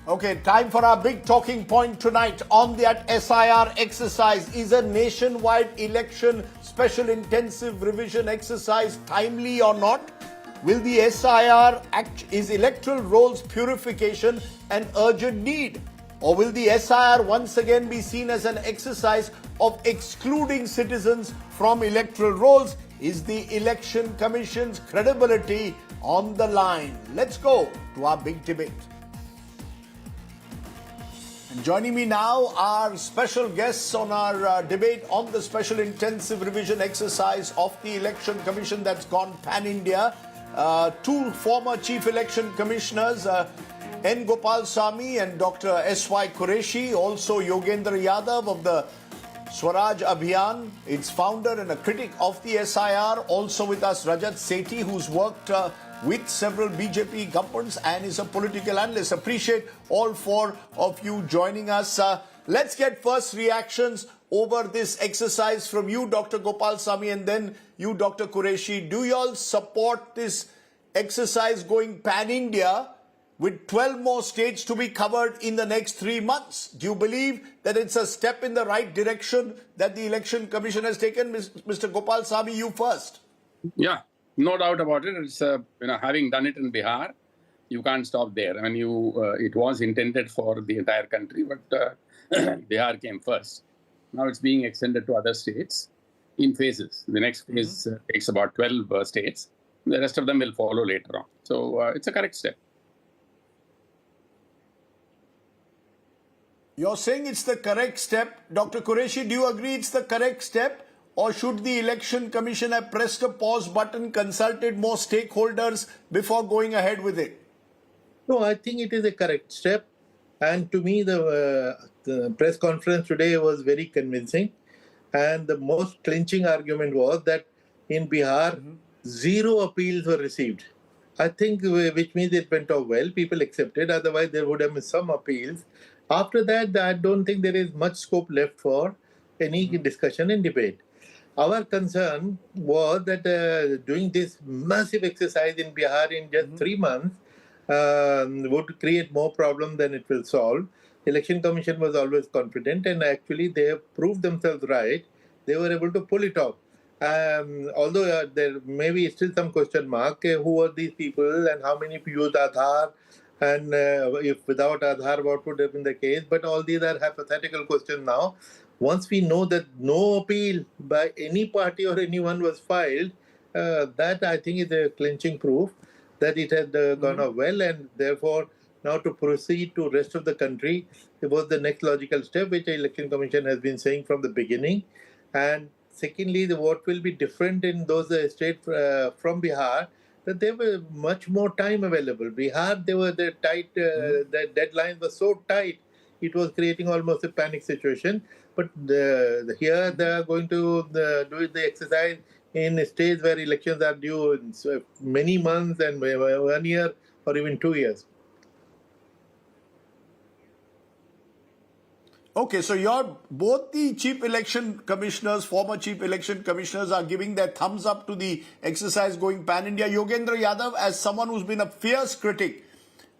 Okay, time for our big talking point tonight on that SIR exercise. Is a nationwide election special intensive revision exercise timely or not? Will the SIR act is electoral rolls purification an urgent need? Or will the SIR once again be seen as an exercise of excluding citizens from electoral rolls? Is the Election Commission's credibility on the line? Let's go to our big debate. And joining me now are special guests on our debate on the special intensive revision exercise of the Election Commission that's gone pan-India. Two former Chief Election Commissioners, N. Gopalswami and Dr. S.Y. Quraishi, also Yogendra Yadav of the Swaraj Abhiyan, its founder and a critic of the SIR. Also with us, Rajat Sethi, who's worked with several BJP governments and is a political analyst. Appreciate all four of you joining us. Let's get first reactions over this exercise from you, Dr. Gopalswami, and then you, Dr. Quraishi. Do you all support this exercise going pan-India with 12 more states to be covered in the next 3 months? Do you believe that it's a step in the right direction that the Election Commission has taken? Mr. Gopalswami, you first. Yeah, no doubt about it. It's having done it in Bihar, you can't stop there. I mean, it was intended for the entire country, but Bihar came first. Now it's being extended to other states in phases. The next phase takes about 12 states. The rest of them will follow later on. So it's a correct step. You're saying it's the correct step. Dr. Quraishi, do you agree it's the correct step? Or should the Election Commission have pressed a pause button, consulted more stakeholders before going ahead with it? No, I think it is a correct step. And to me, the press conference today was very convincing. And the most clinching argument was that in Bihar, 0 appeals were received. I think, which means it went off well. People accepted. Otherwise, there would have been some appeals. After that, I don't think there is much scope left for any discussion and debate. Our concern was that doing this massive exercise in Bihar in just 3 months would create more problem than it will solve. Election Commission was always confident, and actually they have proved themselves right. They were able to pull it off. Although there may be still some question mark, who are these people and how many used Aadhaar, and if without Aadhaar, what would have been the case? But all these are hypothetical questions now. Once we know that no appeal by any party or anyone was filed, that I think is a clinching proof that it had gone off well, and therefore now to proceed to rest of the country, it was the next logical step, which the Election Commission has been saying from the beginning. And secondly, what will be different in those states from Bihar, that there was much more time available. Bihar, they were the tight, the deadlines were so tight, it was creating almost a panic situation. But here they are going to do the exercise in states where elections are due in many months and 1 year or even 2 years. Okay, so both the Chief Election Commissioners, former Chief Election Commissioners, are giving their thumbs up to the exercise going pan-India. Yogendra Yadav, as someone who's been a fierce critic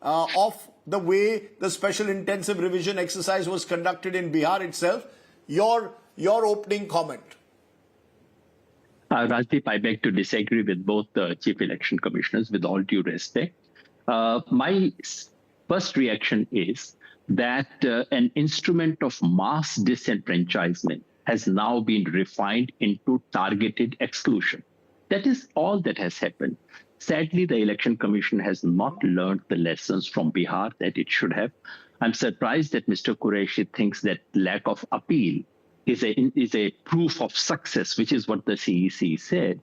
of the way the special intensive revision exercise was conducted in Bihar itself, your opening comment. Rajdeep, I beg to disagree with both the Chief Election Commissioners, with all due respect. My first reaction is that an instrument of mass disenfranchisement has now been refined into targeted exclusion. That is all that has happened. Sadly, the Election Commission has not learned the lessons from Bihar that it should have. I'm surprised that Mr. Quraishi thinks that lack of appeal is a proof of success, which is what the CEC said.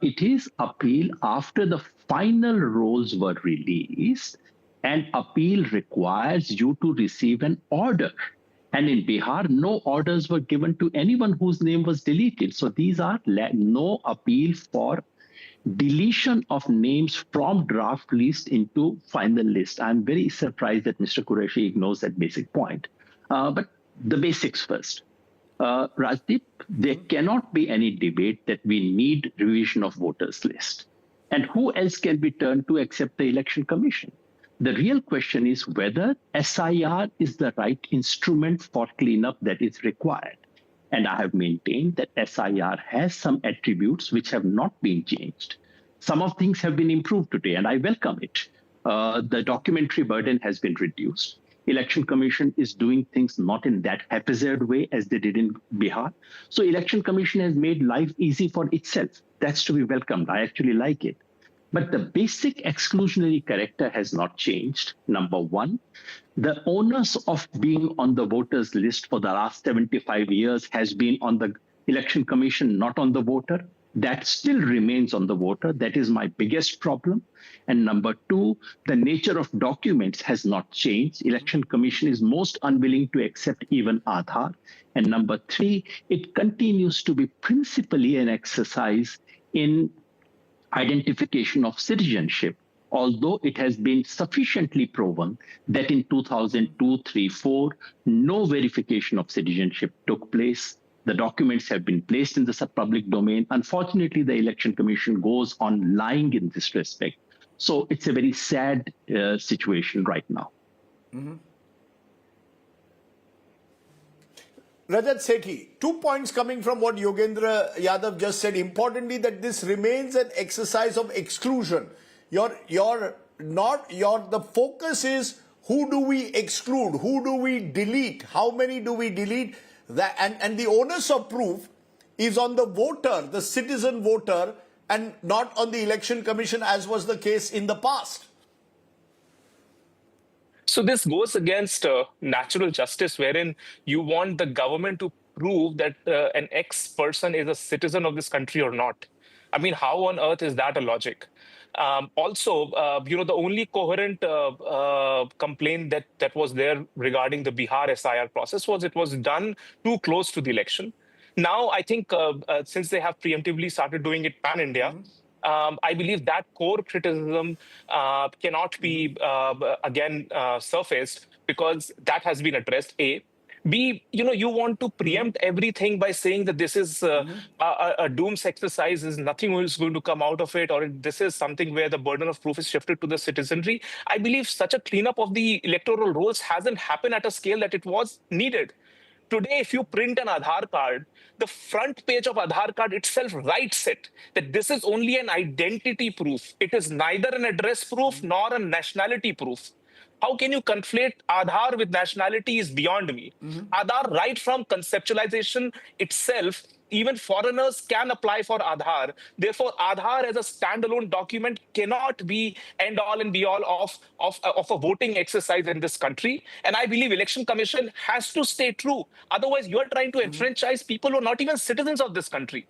It is appeal after the final rolls were released, and appeal requires you to receive an order. And in Bihar, no orders were given to anyone whose name was deleted. So these are no appeal for deletion of names from draft list into final list. I'm very surprised that Mr. Quraishi ignores that basic point. But the basics first. Rajdeep, there cannot be any debate that we need revision of voters list. And who else can be turned to except the Election Commission? The real question is whether SIR is the right instrument for cleanup that is required. And I have maintained that SIR has some attributes which have not been changed. Some of things have been improved today, and I welcome it. The documentary burden has been reduced. Election Commission is doing things not in that haphazard way as they did in Bihar. So Election Commission has made life easy for itself. That's to be welcomed. I actually like it. But the basic exclusionary character has not changed. Number one, the onus of being on the voters list for the last 75 years has been on the Election Commission, not on the voter. That still remains on the voter. That is my biggest problem. And number two, the nature of documents has not changed. Election Commission is most unwilling to accept even Aadhaar. And number three, it continues to be principally an exercise in identification of citizenship, although it has been sufficiently proven that in 2002, 3, 4, no verification of citizenship took place. The documents have been placed in the public domain. Unfortunately, the Election Commission goes on lying in this respect. So it's a very sad situation right now. Mm-hmm. Rajat Sethi, 2 points coming from what Yogendra Yadav just said. Importantly, that this remains an exercise of exclusion. The focus is who do we exclude, who do we delete, how many do we delete, and the onus of proof is on the voter, the citizen voter, and not on the Election Commission as was the case in the past. So this goes against natural justice, wherein you want the government to prove that an X person is a citizen of this country or not. I mean, how on earth is that a logic? The only coherent complaint that was there regarding the Bihar SIR process was it was done too close to the election. Now, I think since they have preemptively started doing it pan-India, I believe that core criticism cannot be again surfaced because that has been addressed. A. B, you want to preempt everything by saying that this is a dooms exercise, is nothing is going to come out of it, or this is something where the burden of proof is shifted to the citizenry. I believe such a cleanup of the electoral rolls hasn't happened at a scale that it was needed. Today, if you print an Aadhaar card, the front page of Aadhaar card itself writes it, that this is only an identity proof. It is neither an address proof nor a nationality proof. How can you conflate Aadhaar with nationality is beyond me. Aadhaar, right from conceptualization itself, even foreigners can apply for Aadhaar. Therefore, Aadhaar as a standalone document cannot be end all and be all of a voting exercise in this country. And I believe Election Commission has to stay true. Otherwise, you're trying to enfranchise people who are not even citizens of this country.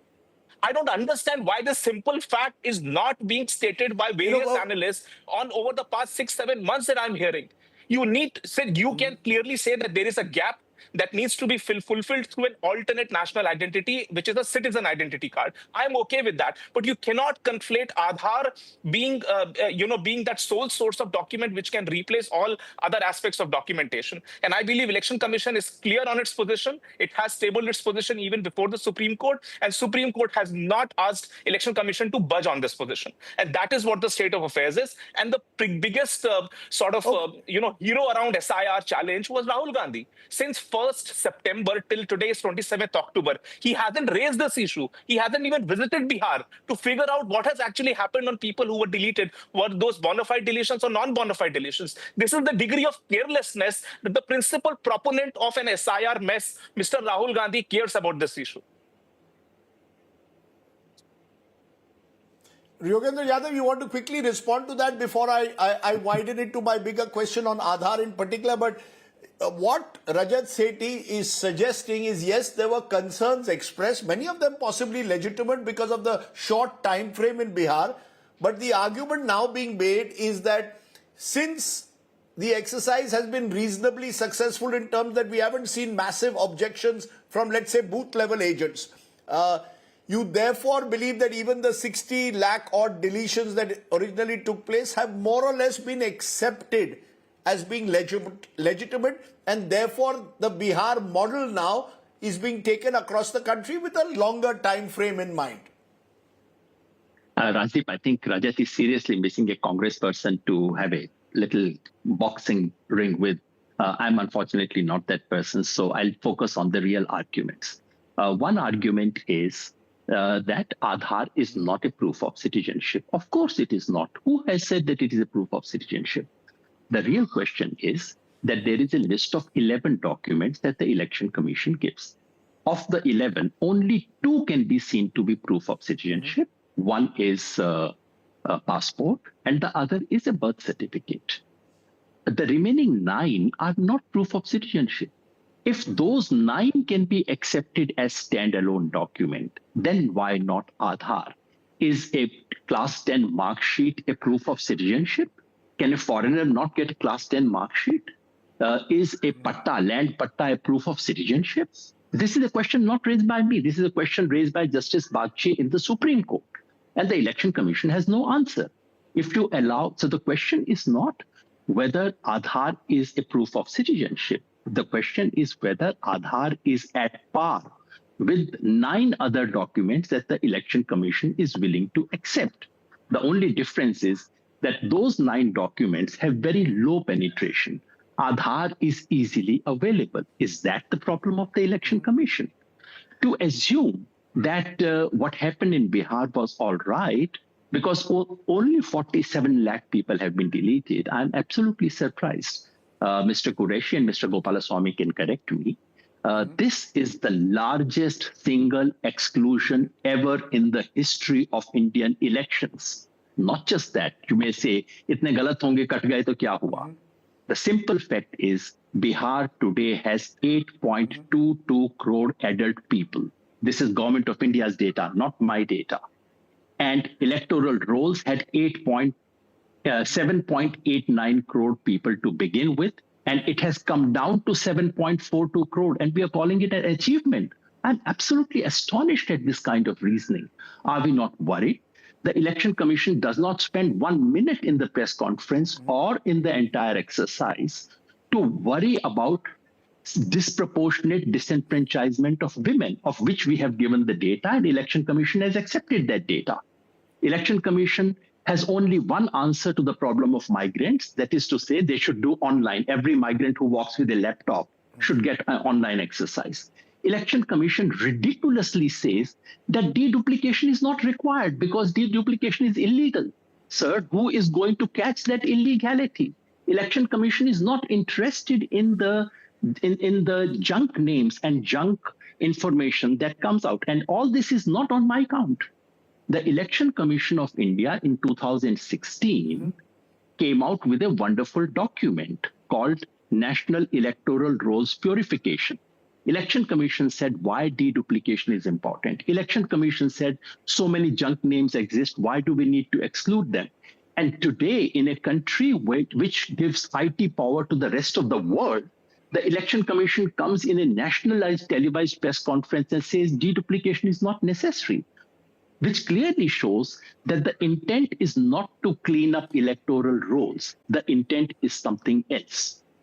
I don't understand why this simple fact is not being stated by various analysts on over the past 6-7 months that I'm hearing. You can clearly say that there is a gap that needs to be fulfilled through an alternate national identity, which is a citizen identity card. I'm okay with that, but you cannot conflate Aadhaar being that sole source of document which can replace all other aspects of documentation. And I believe Election Commission is clear on its position. It has tabled its position even before the Supreme Court, and Supreme Court has not asked Election Commission to budge on this position. And that is what the state of affairs is. And the biggest hero around SIR challenge was Rahul Gandhi. Since 1st September till today's 27th October, he hasn't raised this issue. He hasn't even visited Bihar to figure out what has actually happened on people who were deleted. Were those bona fide deletions or non-bona fide deletions? This is the degree of carelessness that the principal proponent of an SIR mess, Mr. Rahul Gandhi, cares about this issue. Yogendra Yadav, you want to quickly respond to that before I widen it to my bigger question on Aadhaar in particular, but what Rajat Sethi is suggesting is, yes, there were concerns expressed, many of them possibly legitimate because of the short time frame in Bihar. But the argument now being made is that since the exercise has been reasonably successful in terms that we haven't seen massive objections from, let's say, booth level agents, you therefore believe that even the 60 lakh odd deletions that originally took place have more or less been accepted as being legitimate, and therefore the Bihar model now is being taken across the country with a longer time frame in mind. Rajdeep, I think Rajat is seriously missing a congressperson to have a little boxing ring with. I'm unfortunately not that person, so I'll focus on the real arguments. One argument is that Aadhaar is not a proof of citizenship. Of course it is not. Who has said that it is a proof of citizenship? The real question is that there is a list of 11 documents that the Election Commission gives. Of the 11, only 2 can be seen to be proof of citizenship. One is a passport, and the other is a birth certificate. The remaining 9 are not proof of citizenship. If those 9 can be accepted as standalone document, then why not Aadhaar? Is a class 10 mark sheet a proof of citizenship? Can a foreigner not get a class 10 mark sheet? Is a land patta a proof of citizenship? This is a question not raised by me. This is a question raised by Justice Bagchi in the Supreme Court. And the Election Commission has no answer. If you allow, so the question is not whether Aadhaar is a proof of citizenship. The question is whether Aadhaar is at par with 9 other documents that the Election Commission is willing to accept. The only difference is that those 9 documents have very low penetration. Aadhaar is easily available. Is that the problem of the Election Commission? To assume that what happened in Bihar was all right, because only 47 lakh people have been deleted, I'm absolutely surprised. Mr. Quraishi and Mr. Gopalswami can correct me. This is the largest single exclusion ever in the history of Indian elections. Not just that, you may say, itne galat honge, kat gaye to kya hua? The simple fact is Bihar today has 8.22 crore adult people. This is Government of India's data, not my data. And electoral rolls had 7.89 crore people to begin with, and it has come down to 7.42 crore, and we are calling it an achievement. I'm absolutely astonished at this kind of reasoning. Are we not worried? The Election Commission does not spend 1 minute in the press conference or in the entire exercise to worry about disproportionate disenfranchisement of women, of which we have given the data, and Election Commission has accepted that data. Election Commission has only one answer to the problem of migrants, that is to say they should do online. Every migrant who walks with a laptop should get an online exercise. Election Commission ridiculously says that deduplication is not required because deduplication is illegal. Sir, who is going to catch that illegality? Election Commission is not interested in the junk names and junk information that comes out. And all this is not on my count. The Election Commission of India in 2016 came out with a wonderful document called National Electoral Rolls Purification. Election Commission said why deduplication is important. Election Commission said so many junk names exist, why do we need to exclude them? And today, in a country which gives IT power to the rest of the world, the Election Commission comes in a nationalized televised press conference and says deduplication is not necessary, which clearly shows that the intent is not to clean up electoral rolls. The intent is something else.